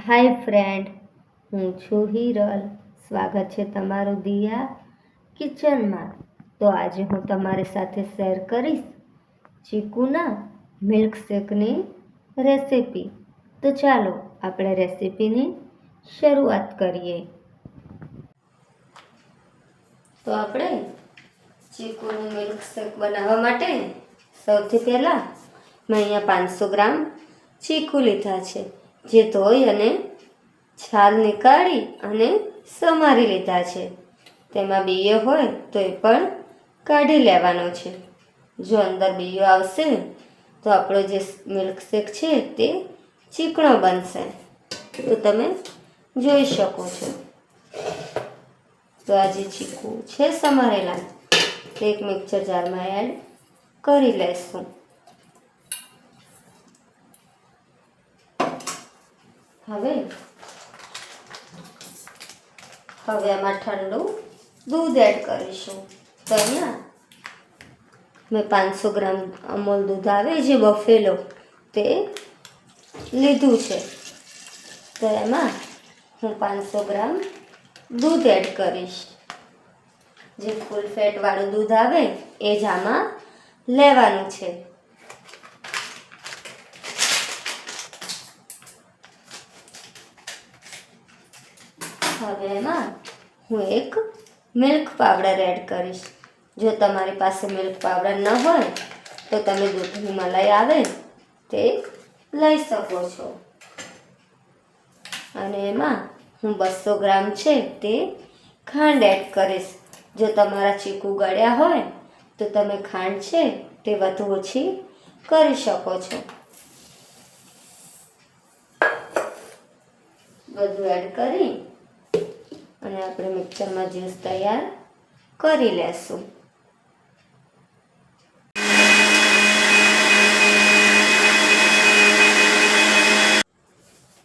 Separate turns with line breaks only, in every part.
હાય friend, હું છું હિરલ. સ્વાગત છે તમારું દિયા કિચનમાં. તો આજે હું તમારી સાથે શેર કરીશ ચીકુના મિલ્કશેકની રેસીપી. તો ચાલો આપણે રેસીપીની શરૂઆત કરીએ. તો આપણે ચીકુનું મિલ્કશેક બનાવવા માટે સૌથી પહેલાં મેં અહીંયા 500 ગ્રામ ચીકુ લીધા છે, જે ધોઈ અને છાલ નીકાળી અને સમારી લીધા છે. તેમાં બીયો હોય તો એ પણ કાઢી લેવાનો છે. જો અંદર બીયો આવશે તો આપણો જે મિલ્કશેક છે તે ચીકણો બનશે. તો તમે જોઈ શકો છો. તો આ જે ચીકુ છે સમારેલા તે એક મિક્સર જારમાં એડ કરી લઈશું. હવે આમાં ઠંડુ દૂધ એડ કરીશું. તો અહીંયા મેં 500 ગ્રામ અમૂલ દૂધ આવે જે બફેલો તે લીધું છે. તો એમાં હું 500 ગ્રામ દૂધ એડ કરીશ. જે ફૂલ ફેટવાળું દૂધ આવે એ જ આમાં લેવાનું છે. હવે એમાં હું એક મિલ્ક પાવડર એડ કરીશ. જો તમારી પાસે મિલ્ક પાવડર ન હોય તો તમે દૂધની મલાઈ આવે તે લઈ શકો છો. અને એમાં હું 200 ગ્રામ છે તે ખાંડ એડ કરીશ. જો તમારા ચીકુ ગળ્યા હોય તો તમે ખાંડ છે તે વધુ ઓછી કરી શકો છો. બધું એડ કરી અને આપણે મિક્સરમાં જ્યુસ તૈયાર કરી લેશું.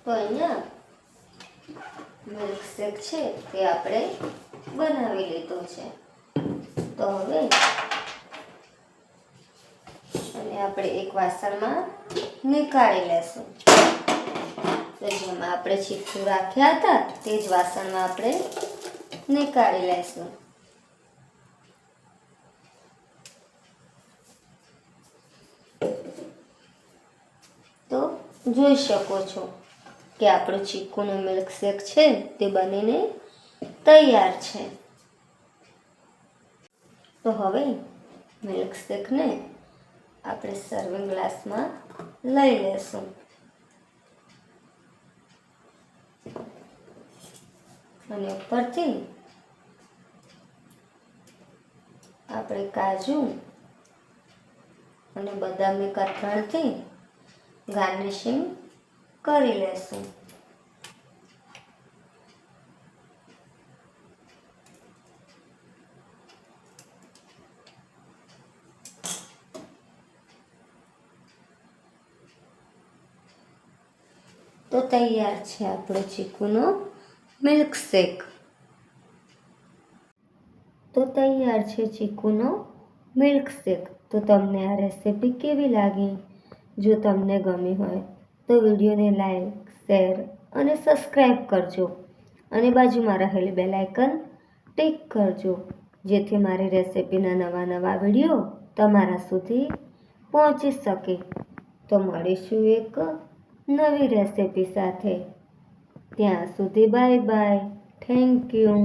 તો અહીંયા મિલ્કશેક છે તે આપણે બનાવી લીધો છે. તો હવે અને આપણે એક વાસણમાં નીકાળી લેશું. તો જેમાં આપણે ચીકુ રાખ્યા હતા તે જ વાસણમાં આપણે નીકાળી લેશું. તો જોઈ શકો છો કે આપણું ચીકુનું મિલ્કશેક છે તે બનીને તૈયાર છે. તો હવે મિલ્કશેકને આપણે સર્વિંગ ગ્લાસમાં લઈ લેશું. અને ઉપરથી આપણે કાજુ અને બદામની કતરણથી ગાર્નિશિંગ કરી લેશું. તો તૈયાર છે આપણો ચીકુનો મિલ્કશેક. તો તમને આ રેસીપી કેવી લાગી? જો તમને ગમી હોય તો વિડીયોને લાઈક, શેર અને સબસ્ક્રાઈબ કરજો. અને બાજુમાં રહેલી બેલ આઇકન ટિક કરજો, જેથી મારી રેસીપીના નવા વિડીયો તમારા સુધી પહોંચી શકે. તો મળીશું એક નવી રેસીપી સાથે. ત્યાં સુધી બાય બાય. Thank you.